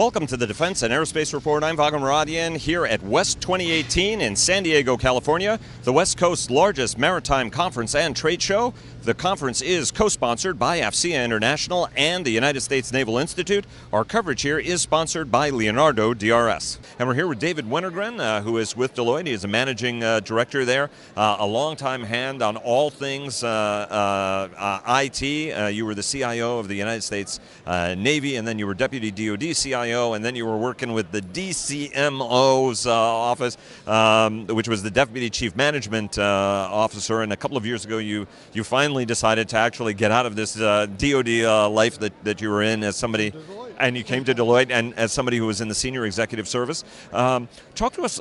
Welcome to the Defense and Aerospace Report. I'm Vago Muradian here at West 2018 in San Diego, California, the West Coast's largest maritime conference and trade show. The conference is co-sponsored by AFCEA International and the United States Naval Institute. Our coverage here is sponsored by Leonardo DRS. And we're here with David Wennergren, who is with Deloitte. He is a managing director there, a longtime hand on all things IT. You were the CIO of the United States Navy, and then you were Deputy DoD CIO, and then you were working with the DCMO's office, which was the Deputy Chief Management Officer. And a couple of years ago, you finally decided to actually get out of this DoD life that you were in as somebody, and you came to Deloitte and as somebody who was in the senior executive service. Talk to us.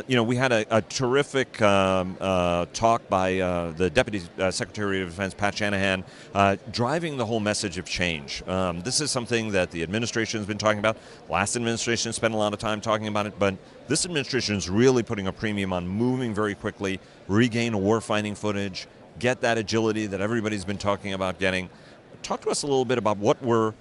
We had a terrific talk by the Deputy Secretary of Defense, Pat Shanahan, driving the whole message of change. This is something that the administration has been talking about. Last administration spent a lot of time talking about it, but this administration is really putting a premium on moving very quickly, regain warfighting footage, get that agility that everybody's been talking about getting. Talk to us a little bit about what were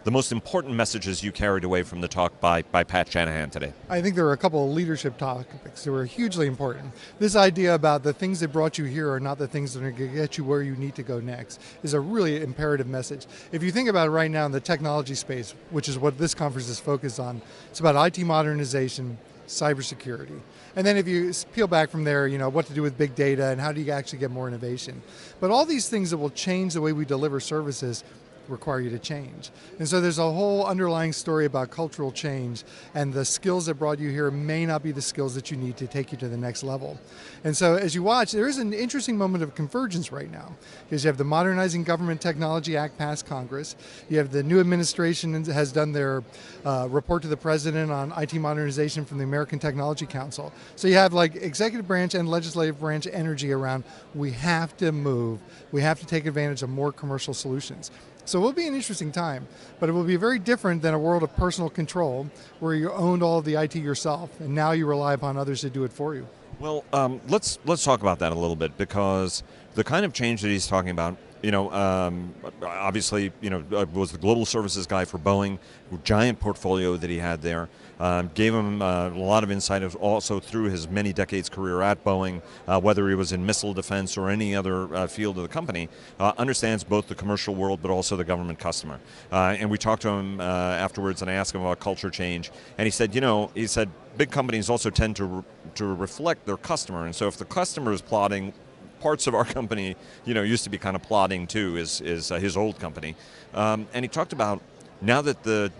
the most important messages you carried away from the talk by Pat Shanahan today. I think there were a couple of leadership topics that were hugely important. This idea about the things that brought you here are not the things that are going to get you where you need to go next is a really imperative message. If you think about it right now in the technology space, which is what this conference is focused on, it's about IT modernization, cybersecurity. And then if you peel back from there, what to do with big data and how do you actually get more innovation. But all these things that will change the way we deliver services require you to change. And so there's a whole underlying story about cultural change, and the skills that brought you here may not be the skills that you need to take you to the next level. And so as you watch, there is an interesting moment of convergence right now, because you have the Modernizing Government Technology Act passed Congress, you have the new administration has done their report to the president on IT modernization from the American Technology Council. So you have like executive branch and legislative branch energy around, we have to move, we have to take advantage of more commercial solutions. So it will be an interesting time, but it will be very different than a world of personal control where you owned all of the IT yourself and now you rely upon others to do it for you. Well, let's talk about that a little bit, because the kind of change that he's talking about, obviously, was the global services guy for Boeing, giant portfolio that he had there, gave him a lot of insight also through his many decades career at Boeing, whether he was in missile defense or any other field of the company, understands both the commercial world but also the government customer. And we talked to him afterwards, and I asked him about culture change, and he said, big companies also tend to reflect their customer, and so if the customer is plotting, parts of our company, used to be kind of plodding too, is his old company. And he talked about, now that the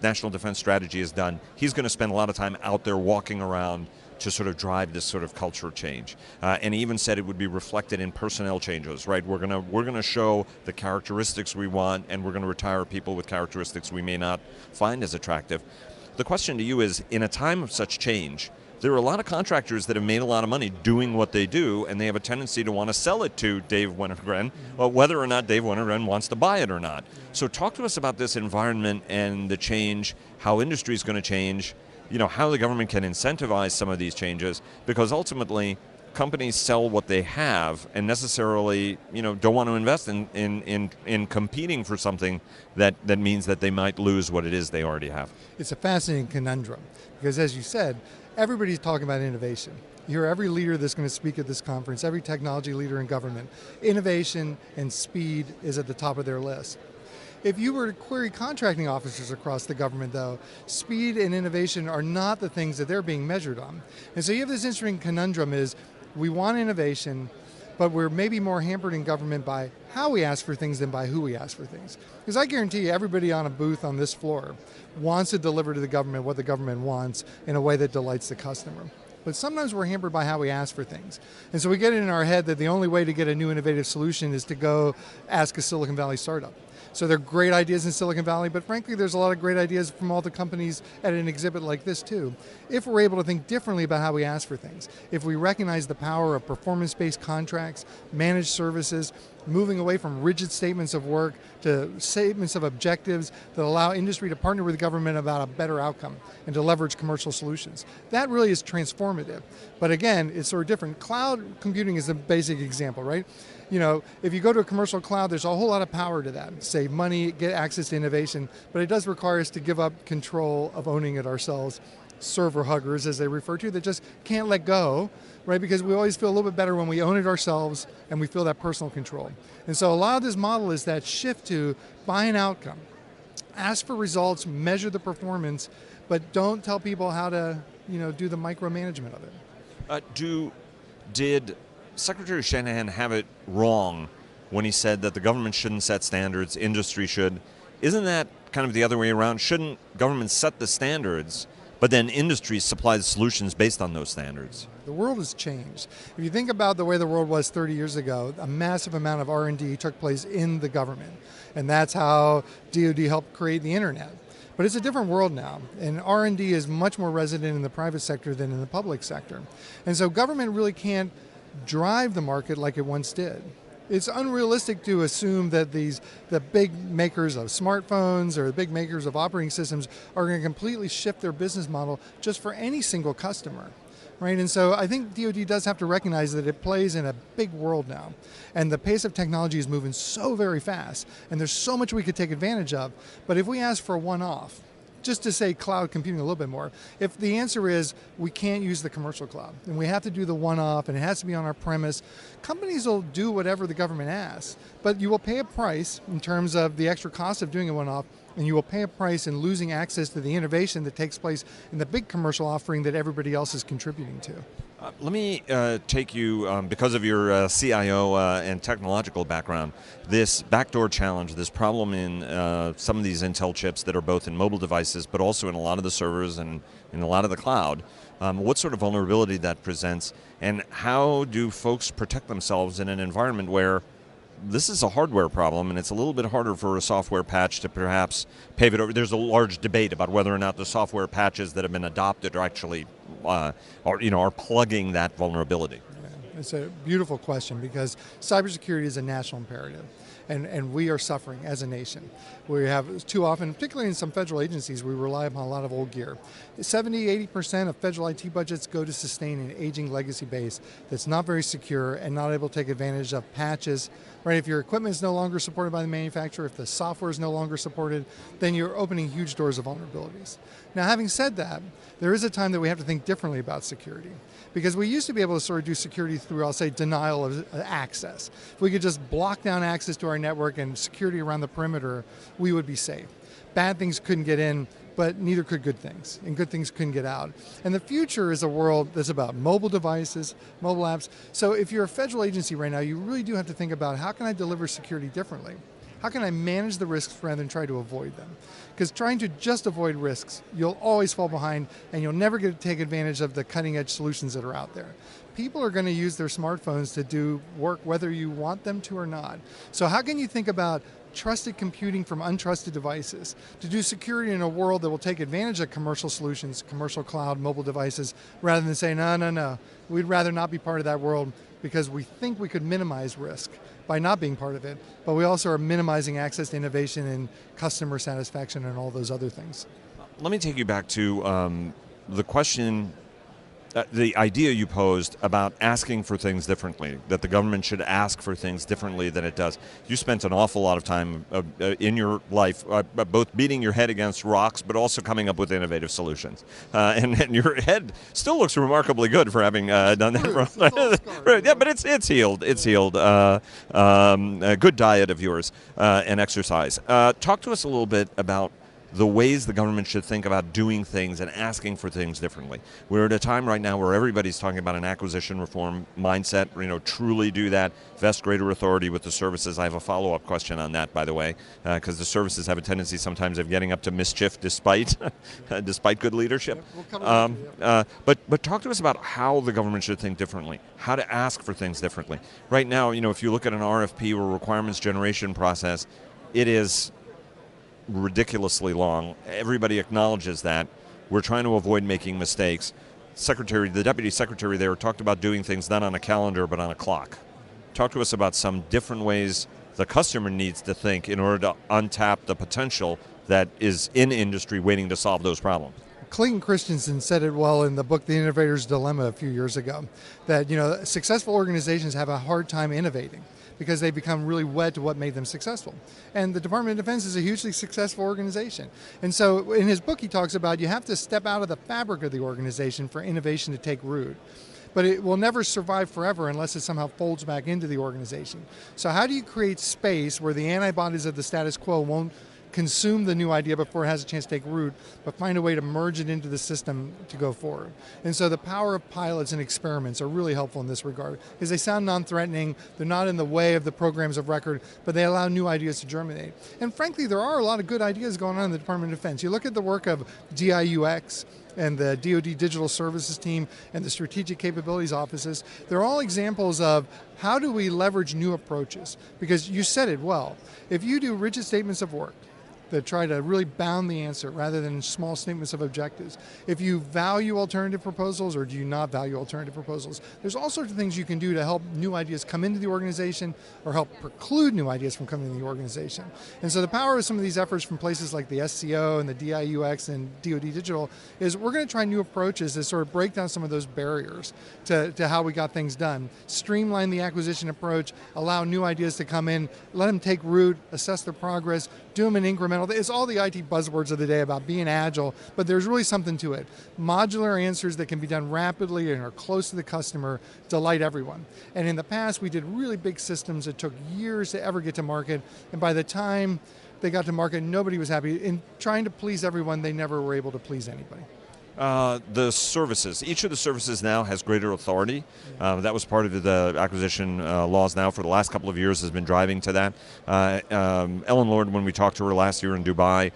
national defense strategy is done, he's going to spend a lot of time out there walking around to sort of drive this sort of culture change. And he even said it would be reflected in personnel changes, right? We're gonna show the characteristics we want, and we're going to retire people with characteristics we may not find as attractive. The question to you is, in a time of such change, there are a lot of contractors that have made a lot of money doing what they do, and they have a tendency to want to sell it to Dave Wennergren, whether or not Dave Wennergren wants to buy it or not. So talk to us about this environment and the change, how industry is going to change, how the government can incentivize some of these changes, because ultimately companies sell what they have and necessarily don't want to invest in competing for something that means that they might lose what it is they already have. It's a fascinating conundrum, because as you said, everybody's talking about innovation. You hear every leader that's going to speak at this conference, every technology leader in government, innovation and speed is at the top of their list. If you were to query contracting officers across the government, though, speed and innovation are not the things that they're being measured on. And so you have this interesting conundrum is, we want innovation, but we're maybe more hampered in government by how we ask for things than by who we ask for things. Because I guarantee you, everybody on a booth on this floor wants to deliver to the government what the government wants in a way that delights the customer. But sometimes we're hampered by how we ask for things. And so we get it in our head that the only way to get a new innovative solution is to go ask a Silicon Valley startup. So there are great ideas in Silicon Valley, but frankly, there's a lot of great ideas from all the companies at an exhibit like this too. If we're able to think differently about how we ask for things, if we recognize the power of performance-based contracts, managed services, moving away from rigid statements of work to statements of objectives that allow industry to partner with the government about a better outcome and to leverage commercial solutions. That really is transformative. But again, it's sort of different. Cloud computing is a basic example, right? If you go to a commercial cloud, there's a whole lot of power to that. save money, get access to innovation, but it does require us to give up control of owning it ourselves. Server huggers, as they refer to, that just can't let go, right? Because we always feel a little bit better when we own it ourselves and we feel that personal control. And so a lot of this model is that shift to buy an outcome, ask for results, measure the performance, but don't tell people how to, do the micromanagement of it. Did Secretary Shanahan have it wrong when he said that the government shouldn't set standards, industry should? Isn't that kind of the other way around? Shouldn't government set the standards, but then industry supply the solutions based on those standards? The world has changed. If you think about the way the world was 30 years ago, a massive amount of R&D took place in the government. And that's how DoD helped create the internet. But it's a different world now, and R&D is much more resident in the private sector than in the public sector. And so government really can't drive the market like it once did. It's unrealistic to assume that the big makers of smartphones or the big makers of operating systems are going to completely shift their business model just for any single customer. Right, and so I think DoD does have to recognize that it plays in a big world now, and the pace of technology is moving so very fast, and there's so much we could take advantage of. But if we ask for a one-off, just to say cloud computing a little bit more, if the answer is we can't use the commercial cloud, and we have to do the one-off, and it has to be on our premise, companies will do whatever the government asks, but you will pay a price in terms of the extra cost of doing a one-off, and you will pay a price in losing access to the innovation that takes place in the big commercial offering that everybody else is contributing to. Let me take you, because of your CIO and technological background, this backdoor challenge, this problem in some of these Intel chips that are both in mobile devices, but also in a lot of the servers and in a lot of the cloud. What sort of vulnerability that presents, and how do folks protect themselves in an environment where this is a hardware problem, and it's a little bit harder for a software patch to perhaps pave it over. There's a large debate about whether or not the software patches that have been adopted are actually, are plugging that vulnerability. Yeah, it's a beautiful question because cybersecurity is a national imperative. And we are suffering as a nation. We have too often, particularly in some federal agencies, we rely upon a lot of old gear. 70–80% of federal IT budgets go to sustain an aging legacy base that's not very secure and not able to take advantage of patches. Right? If your equipment is no longer supported by the manufacturer, if the software is no longer supported, then you're opening huge doors of vulnerabilities. Now, having said that, there is a time that we have to think differently about security. Because we used to be able to sort of do security through, I'll say, denial of access. If we could just block down access to our network and security around the perimeter, we would be safe. Bad things couldn't get in, but neither could good things, and good things couldn't get out. And the future is a world that's about mobile devices, mobile apps. So if you're a federal agency right now, you really do have to think about how can I deliver security differently? How can I manage the risks rather than try to avoid them? Because trying to just avoid risks, you'll always fall behind and you'll never get to take advantage of the cutting edge solutions that are out there. People are going to use their smartphones to do work whether you want them to or not. So how can you think about trusted computing from untrusted devices to do security in a world that will take advantage of commercial solutions, commercial cloud, mobile devices, rather than say, no, we'd rather not be part of that world because we think we could minimize risk by not being part of it, but we also are minimizing access to innovation and customer satisfaction and all those other things. Let me take you back to the question, the idea you posed about asking for things differently, that the government should ask for things differently than it does. You spent an awful lot of time in your life both beating your head against rocks, but also coming up with innovative solutions. And your head still looks remarkably good for having done that. Right, yeah, but it's healed. It's healed. A good diet of yours and exercise. Talk to us a little bit about the ways the government should think about doing things and asking for things differently. We're at a time right now where everybody's talking about an acquisition reform mindset, truly do that, vest greater authority with the services. I have a follow-up question on that, by the way, because the services have a tendency sometimes of getting up to mischief despite despite good leadership. But talk to us about how the government should think differently, how to ask for things differently. Right now, if you look at an RFP or requirements generation process, it is ridiculously long. Everybody acknowledges that. We're trying to avoid making mistakes. The deputy secretary there talked about doing things not on a calendar but on a clock. Talk to us about some different ways the customer needs to think in order to untap the potential that is in industry waiting to solve those problems. Clayton Christensen said it well in the book The Innovators Dilemma a few years ago, that successful organizations have a hard time innovating because they become really wed to what made them successful. And the Department of Defense is a hugely successful organization. And so in his book, he talks about you have to step out of the fabric of the organization for innovation to take root. But it will never survive forever unless it somehow folds back into the organization. So how do you create space where the antibodies of the status quo won't consume the new idea before it has a chance to take root, but find a way to merge it into the system to go forward? And so the power of pilots and experiments are really helpful in this regard, because they sound non-threatening, they're not in the way of the programs of record, but they allow new ideas to germinate. And frankly, there are a lot of good ideas going on in the Department of Defense. You look at the work of DIUX, and the DoD Digital Services team and the Strategic Capabilities Offices, they're all examples of how do we leverage new approaches? Because you said it well, if you do rigid statements of work that try to really bound the answer rather than small statements of objectives, if you value alternative proposals or do you not value alternative proposals, there's all sorts of things you can do to help new ideas come into the organization or help preclude new ideas from coming into the organization. And so the power of some of these efforts from places like the SCO and the DIUX and DoD Digital is we're going to try new approaches to sort of break down some of those barriers to how we got things done. Streamline the acquisition approach, allow new ideas to come in, let them take root, assess their progress, do them in incremental. It's all the IT buzzwords of the day about being agile, but there's really something to it. Modular answers that can be done rapidly and are close to the customer delight everyone. And in the past, we did really big systems that took years to ever get to market, and by the time they got to market, nobody was happy. In trying to please everyone, they never were able to please anybody. The services. Each of the services now has greater authority. That was part of the acquisition laws now for the last couple of years has been driving to that. Ellen Lord, when we talked to her last year in Dubai,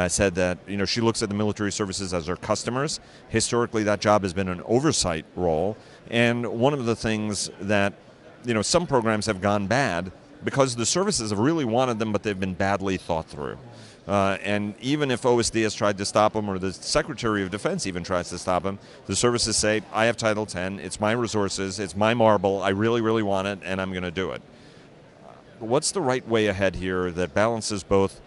said that she looks at the military services as her customers. Historically, that job has been an oversight role. And one of the things that some programs have gone bad because the services have really wanted them, but they've been badly thought through. And even if OSD has tried to stop them, or the Secretary of Defense even tries to stop them, the services say, I have Title 10, it's my resources, it's my marble, I really, really want it, and I'm going to do it. What's the right way ahead here that balances both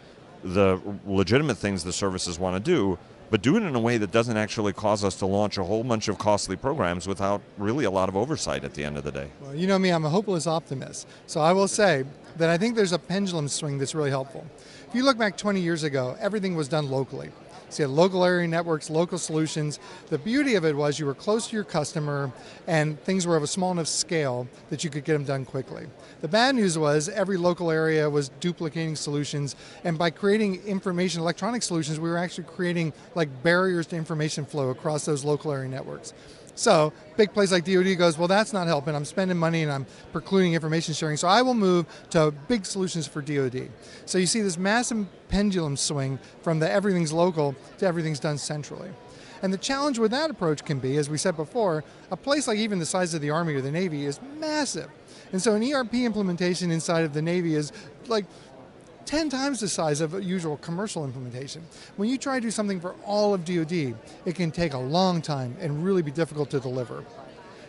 the legitimate things the services want to do, but do it in a way that doesn't actually cause us to launch a whole bunch of costly programs without really a lot of oversight at the end of the day? Well, you know me, I'm a hopeless optimist. So I will say that I think there's a pendulum swing that's really helpful. If you look back 20 years ago, everything was done locally. So you had local area networks, local solutions. The beauty of it was you were close to your customer and things were of a small enough scale that you could get them done quickly. The bad news was every local area was duplicating solutions, and by creating information electronic solutions, we were actually creating like barriers to information flow across those local area networks. So, big place like DoD goes, well, that's not helping. I'm spending money and I'm precluding information sharing. So I will move to big solutions for DoD. So you see this massive pendulum swing from the everything's local to everything's done centrally. And the challenge with that approach can be, as we said before, a place like even the size of the Army or the Navy is massive. And so an ERP implementation inside of the Navy is like 10 times the size of a usual commercial implementation. When you try to do something for all of DoD, it can take a long time and really be difficult to deliver.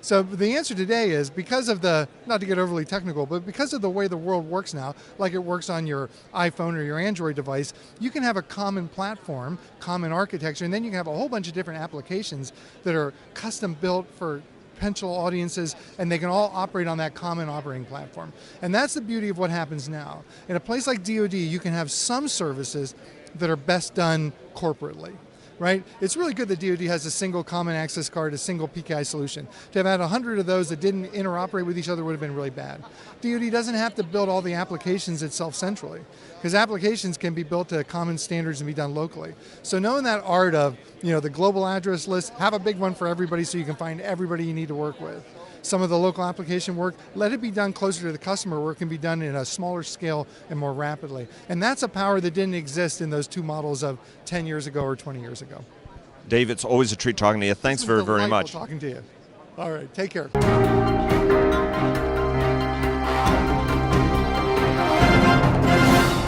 So the answer today is because of the, not to get overly technical, but because of the way the world works now, like it works on your iPhone or your Android device, you can have a common platform, common architecture, and then you can have a whole bunch of different applications that are custom built for potential audiences, and they can all operate on that common operating platform. And that's the beauty of what happens now. In a place like DoD, you can have some services that are best done corporately, right? It's really good that DoD has a single common access card, a single PKI solution. To have had 100 of those that didn't interoperate with each other would have been really bad. DoD doesn't have to build all the applications itself centrally, because applications can be built to common standards and be done locally. So knowing that art of, the global address list, have a big one for everybody so you can find everybody you need to work with. Some of the local application work, let it be done closer to the customer where it can be done in a smaller scale and more rapidly. And that's a power that didn't exist in those two models of 10 years ago or 20 years ago. Dave, it's always a treat talking to you. Thanks very, very much. Talking to you. All right, take care.